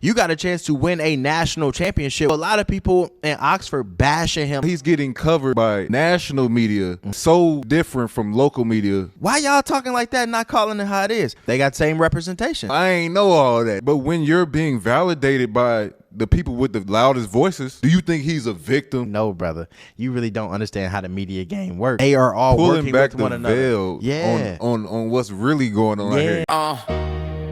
you got a chance to win a national championship. A lot of people in Oxford bashing him. He's getting covered by national media, so different from local media. Why y'all talking like that and not calling it how it is? They got same representation. I ain't know all that. But when you're being validated by the people with the loudest voices, do you think he's a victim? No, brother. You really don't understand how the media game works. They are all Pulling working back with one the another. veil on what's really going on here.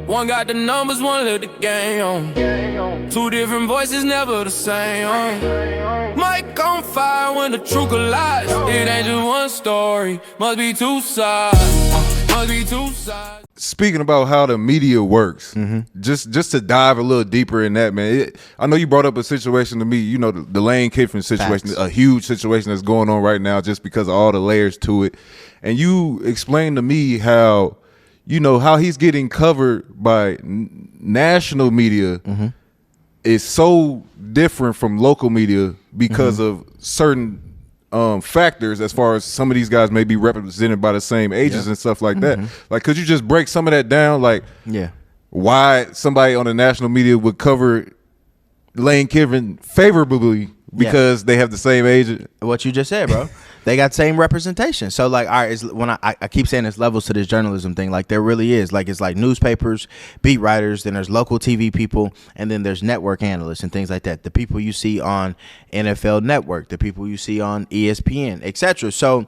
One got the numbers, one let the game on. Two different voices, never the same. Mic on fire when the truth collides. It ain't just one story, must be two sides. Must be two sides. Speaking about how the media works, just to dive a little deeper in that, man. I know you brought up a situation to me, you know, the Lane Kiffin situation, Facts. a huge situation that's going on right now just because of all the layers to it. And you explained to me how, you know, how he's getting covered by national media is so different from local media because of certain factors, as far as some of these guys may be represented by the same agents and stuff like that. Like, could you just break some of that down? Like, why somebody on the national media would cover Lane Kiffin favorably because they have the same agent? What you just said, bro. They got same representation. So, like, all right, it's, when I keep saying there's levels to this journalism thing, like there really is. Like, it's like newspapers, beat writers, then there's local TV people, and then there's network analysts and things like that. The people you see on NFL Network, the people you see on ESPN, etc. So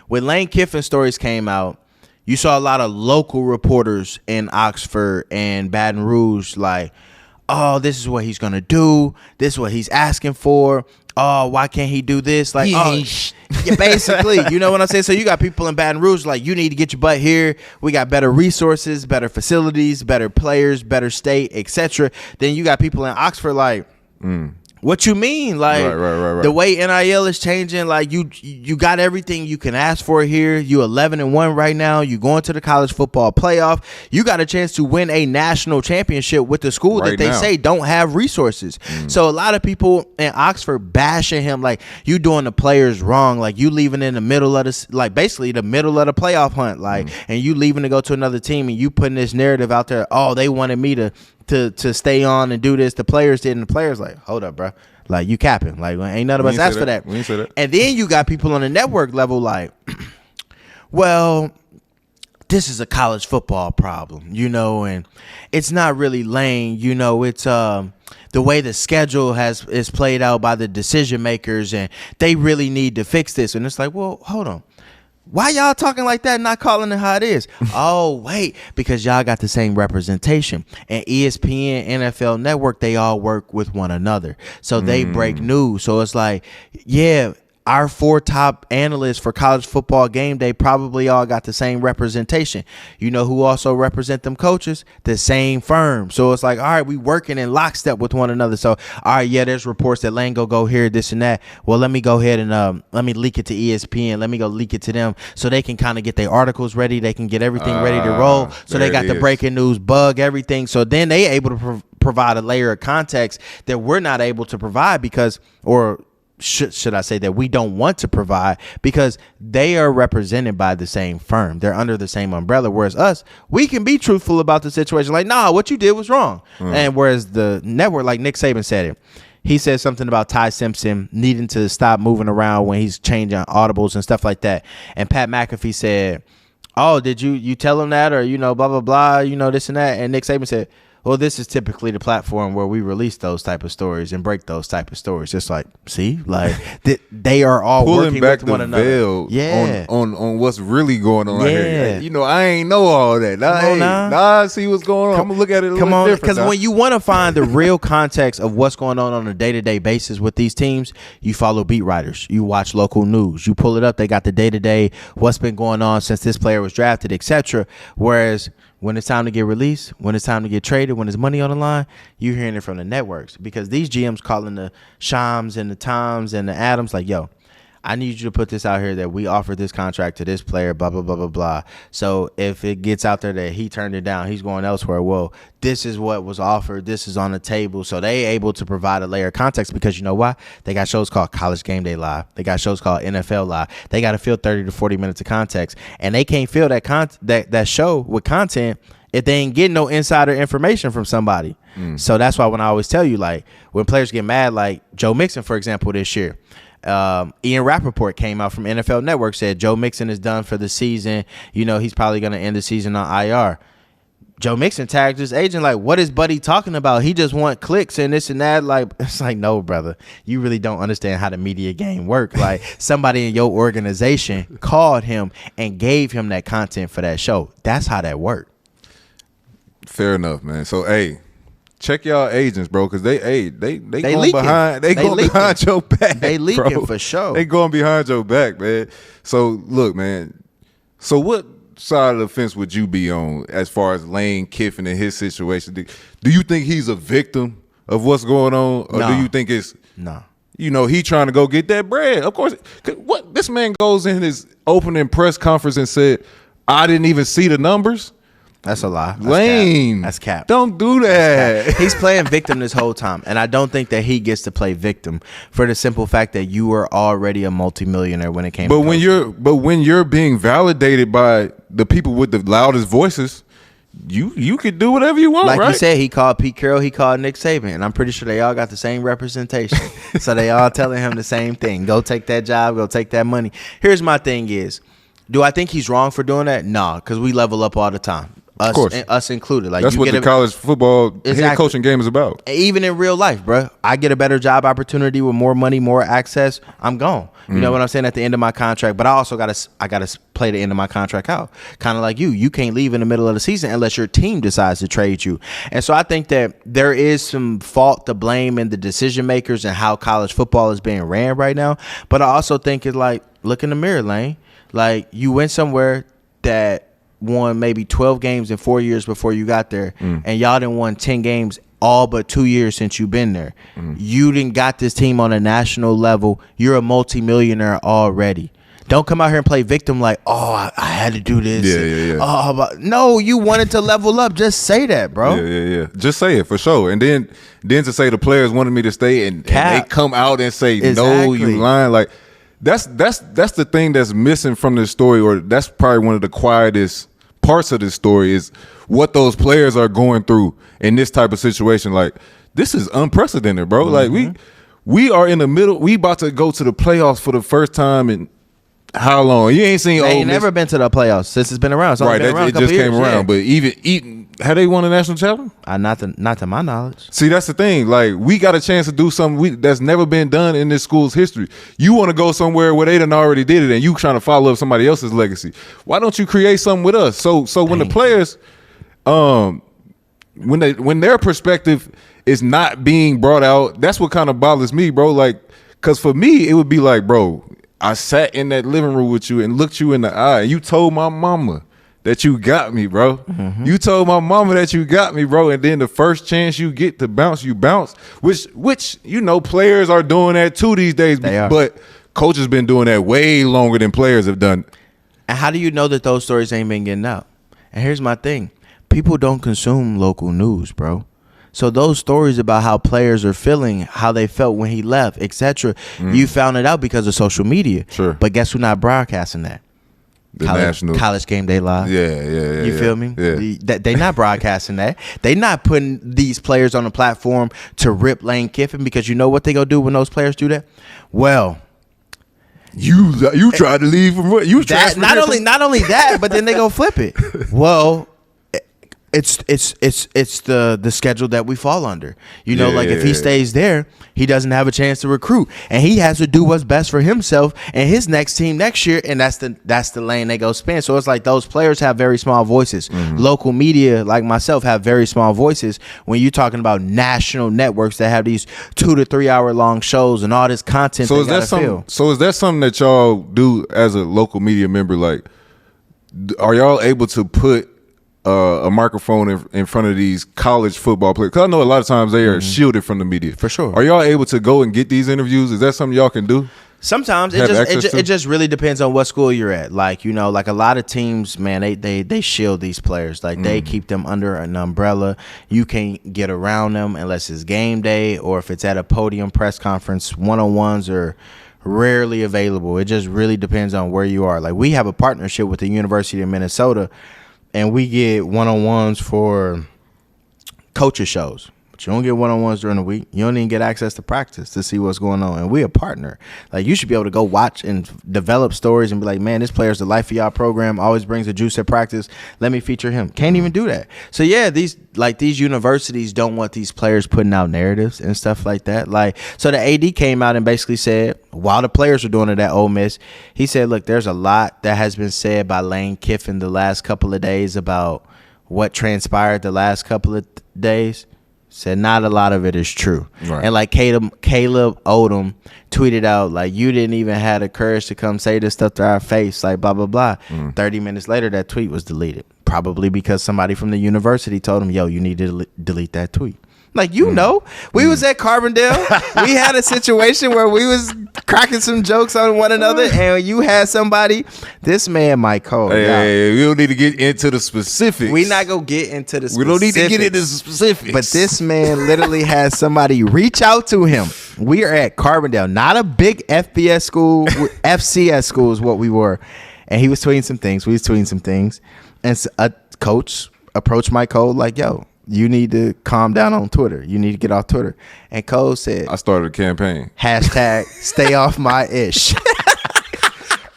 when Lane Kiffin stories came out, you saw a lot of local reporters in Oxford and Baton Rouge like, oh, this is what he's going to do. This is what he's asking for. Oh, why can't he do this? Like, yeah, basically, you know what I'm saying? So you got people in Baton Rouge like, you need to get your butt here. We got better resources, better facilities, better players, better state, etc. Then you got people in Oxford like, what you mean? Like, right. The way NIL is changing, like you got everything you can ask for here. You 11-1 right now. You going to the college football playoff. You got a chance to win a national championship with the school that they say don't have resources. So a lot of people in Oxford bashing him like, you doing the players wrong. Like, you leaving in the middle of this, like basically the middle of the playoff hunt. Like, and you leaving to go to another team and you putting this narrative out there. Oh, they wanted me to stay on and do this. The players did, and the players like, hold up, bro. Like, you capping. Like, ain't none of us asked for that. We ain't say that. And then you got people on the network level like, well, this is a college football problem, you know, and it's not really Lane, you know, it's the way the schedule is played out by the decision makers, and they really need to fix this. And it's like, well, hold on. Why y'all talking like that and not calling it how it is? Oh, wait, because y'all got the same representation. And ESPN, NFL Network, they all work with one another. So they break news. So it's like, yeah, our 4 top analysts for college football game day probably all got the same representation. You know who also represent them coaches? The same firm. So it's like, all right, we working in lockstep with one another. So, all right, yeah, there's reports that Lane go here, this and that. Well, let me go ahead and let me leak it to ESPN. Let me go leak it to them so they can kind of get their articles ready. They can get everything ready to roll. So they got the breaking news bug, everything. So then they able to provide a layer of context that we're not able to provide because, or should I say that we don't want to provide, because they are represented by the same firm. They're under the same umbrella. Whereas us, we can be truthful about the situation. Like, nah, what you did was wrong. And whereas the network, like Nick Saban said it, he said something about Ty Simpson needing to stop moving around when he's changing audibles and stuff like that. And Pat McAfee said, oh, did you tell him that? Or, you know, blah, blah, blah, you know, this and that. And Nick Saban said, well, this is typically the platform where we release those type of stories and break those type of stories. Just like, see, like they are all pulling working back with one the another. Veil on what's really going on here. Like, you know, I ain't know all that. Nah, see what's going on. I'm gonna look at it a little different. Because when you want to find the real context of what's going on a day-to-day basis with these teams, you follow beat writers. You watch local news. You pull it up. They got the day-to-day, what's been going on since this player was drafted, etc. Whereas when it's time to get released, when it's time to get traded, when there's money on the line, you're hearing it from the networks, because these GMs calling the Shams and the Toms and the Adams like, yo, I need you to put this out here that we offered this contract to this player, blah, blah, blah, blah, blah. So if it gets out there that he turned it down, he's going elsewhere. Well, this is what was offered. This is on the table. So they able to provide a layer of context, because you know why? They got shows called College Game Day Live. They got shows called NFL Live. They got to fill 30 to 40 minutes of context. And they can't fill that show with content if they ain't getting no insider information from somebody. So that's why when I always tell you, like, when players get mad, like Joe Mixon, for example, this year, Ian Rappaport came out from NFL Network, said Joe Mixon is done for the season. You know, he's probably going to end the season on IR. Joe Mixon tagged his agent like, what is Buddy talking about? He just want clicks and this and that. Like, it's like, no, brother, you really don't understand how the media game work. Like, somebody in your organization called him and gave him that content for that show. That's how that worked. Fair enough, man. So, hey, check y'all agents, bro, because they going leaking. behind. They going leaking. behind your back. They leaking, bro. for sure. They going behind your back, man. So look, man. So what side of the fence would you be on as far as Lane Kiffin and his situation? Do you think he's a victim of what's going on, or do you think it's you know, he trying to go get that bread? Of course. What this man goes in his opening press conference and said, "I didn't even see the numbers." That's a lie. Lane, that's cap. Don't do that. He's playing victim this whole time, and I don't think that he gets to play victim for the simple fact that you were already a multimillionaire when it came. But to when you're being validated by the people with the loudest voices, you could do whatever you want. Like right? you said, he called Pete Carroll, he called Nick Saban, and I'm pretty sure they all got the same representation. So they all telling him the same thing: go take that job, go take that money. Here's my thing: is do I think he's wrong for doing that? No, because we level up all the time. Us included. Like, that's what the college football head coaching game is about. Even in real life, bro. I get a better job opportunity with more money, more access, I'm gone. You know what I'm saying? At the end of my contract, but I also gotta play the end of my contract out. Kind of like you can't leave in the middle of the season unless your team decides to trade you. And so I think that there is some fault to blame in the decision makers and how college football is being ran right now. But I also think it's like, look in the mirror, Lane. Like, you went somewhere that won maybe 12 games in 4 years before you got there, and y'all done won 10 games all but 2 years since you've been there. You didn't got this team on a national level. You're a multimillionaire already. Don't come out here and play victim like, oh, I had to do this. Yeah. Oh, no, you wanted to level up. Just say that, bro. Yeah. Just say it for sure. And then to say the players wanted me to stay and they come out and say, no, you lying. Like, that's the thing that's missing from this story, or that's probably one of the quietest parts of this story, is what those players are going through in this type of situation. Like, this is unprecedented, bro. Like, we are in the middle. We about to go to the playoffs for the first time in how long? You ain't seen. They ain't never been to the playoffs since it's been around. It's only been around it just came around. But even had they won a national championship? Not to my knowledge. See, that's the thing. Like, we got a chance to do something that's never been done in this school's history. You want to go somewhere where they done already did it, and you trying to follow up somebody else's legacy. Why don't you create something with us? So when the players, when their perspective is not being brought out, that's what kind of bothers me, bro. Like, because for me, it would be like, bro, I sat in that living room with you and looked you in the eye, and you told my mama that you got me, bro. You told my mama that you got me, bro. And then the first chance you get to bounce, you bounce. Which you know, players are doing that too these days. They are. But coaches been doing that way longer than players have done. And how do you know that those stories ain't been getting out? And here's my thing: people don't consume local news, bro. So those stories about how players are feeling, how they felt when he left, etc., you found it out because of social media. Sure. But guess who's not broadcasting that? College Game Day Live. Yeah. You feel me? Yeah. They not broadcasting that. They not putting these players on the platform to rip Lane Kiffin, because you know what they gonna do when those players do that? Well, you tried to leave from what you that, not only that, but then they go flip it. Well, it's the schedule that we fall under. You know, like if he stays there, he doesn't have a chance to recruit, and he has to do what's best for himself and his next team next year, and that's the lane they go spin. So it's like those players have very small voices. Local media like myself have very small voices when you're talking about national networks that have these 2 to 3 hour long shows and all this content. So is that something that y'all do as a local media member? Like, are y'all able to put a microphone in front of these college football players? Because I know a lot of times they are shielded from the media. For sure. Are y'all able to go and get these interviews? Is that something y'all can do? Sometimes it just really depends on what school you're at. Like, you know, like a lot of teams, man, they shield these players. Like, they keep them under an umbrella. You can't get around them unless it's game day, or if it's at a podium press conference. One-on-ones are rarely available. It just really depends on where you are. Like, we have a partnership with the University of Minnesota, and we get one-on-ones for coaches shows. coach. You don't get one-on-ones during the week. You don't even get access to practice to see what's going on. And we a partner. Like, you should be able to go watch and develop stories and be like, man, this player's the life of y'all program. Always brings the juice at practice. Let me feature him. Can't even do that. So yeah, these universities don't want these players putting out narratives and stuff like that. Like, so the AD came out and basically said, while the players were doing it at Ole Miss, he said, look, there's a lot that has been said by Lane Kiffin the last couple of days about what transpired the last couple of days. Said not a lot of it is true. Right. And like Caleb Odom tweeted out, like, you didn't even have the courage to come say this stuff to our face, like blah, blah, blah. 30 minutes later, that tweet was deleted. Probably because somebody from the university told him, yo, you need to delete that tweet. Like, we was at Carbondale. We had a situation where we was cracking some jokes on one another, and you had somebody, this man, Mike Cole. Hey, we don't need to get into the specifics. We not going to get into the specifics. We don't need to get into the specifics. But this man literally had somebody reach out to him. We are at Carbondale, not a big FBS school. FCS school is what we were. And he was tweeting some things. We was tweeting some things. And a coach approached Mike Cole like, yo, you need to calm down on Twitter. You need to get off Twitter. And Cole said, I started a campaign. # stay off my ish.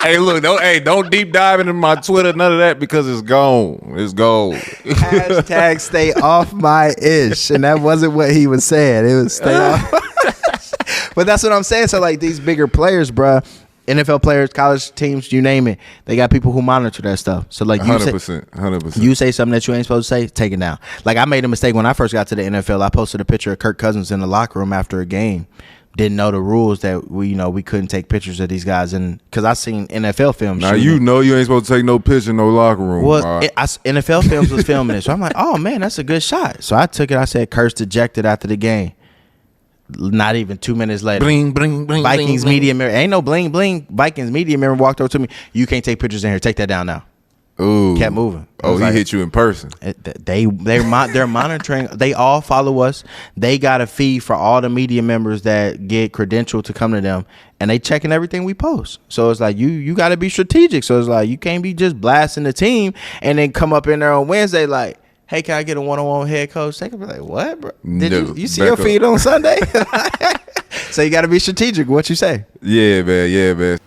Hey, look, don't deep dive into my Twitter, none of that, because it's gone. It's gone. # stay off my ish. And that wasn't what he was saying. It was stay off. But that's what I'm saying. So, like, these bigger players, bruh, NFL players, college teams, you name it, they got people who monitor that stuff. So, like, 100%. You say something that you ain't supposed to say, take it down. Like, I made a mistake when I first got to the NFL. I posted a picture of Kirk Cousins in the locker room after a game. Didn't know the rules that we couldn't take pictures of these guys, and because I seen NFL films. Now you ain't supposed to take no picture in no locker room. Well, NFL films was filming it, so I'm like, oh man, that's a good shot. So I took it. I said, Kurt's dejected after the game. Not even 2 minutes later, bling, bling, bling, Vikings bling, media member, ain't no bling bling. Vikings media member walked over to me. You can't take pictures in here. Take that down now. Ooh. Kept moving. Oh, he hit you in person. They're monitoring. They all follow us. They got a feed for all the media members that get credentialed to come to them, and they checking everything we post. So it's like you got to be strategic. So it's like you can't be just blasting the team and then come up in there on Wednesday like, hey, can I get a one-on-one head coach? They can be like, what, bro? Did you see your feed on Sunday? So you got to be strategic. What you say? Yeah, man.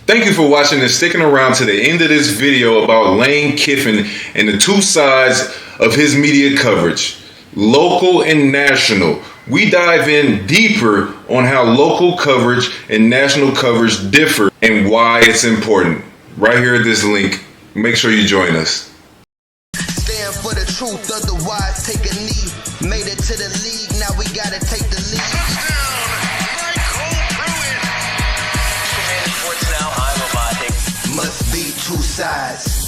Thank you for watching and sticking around to the end of this video about Lane Kiffin and the two sides of his media coverage, local and national. We dive in deeper on how local coverage and national coverage differ and why it's important. Right here at this link. Make sure you join us. Stand for the truth, otherwise take a knee. Made it to the league, now we gotta take the lead. Must be two sides.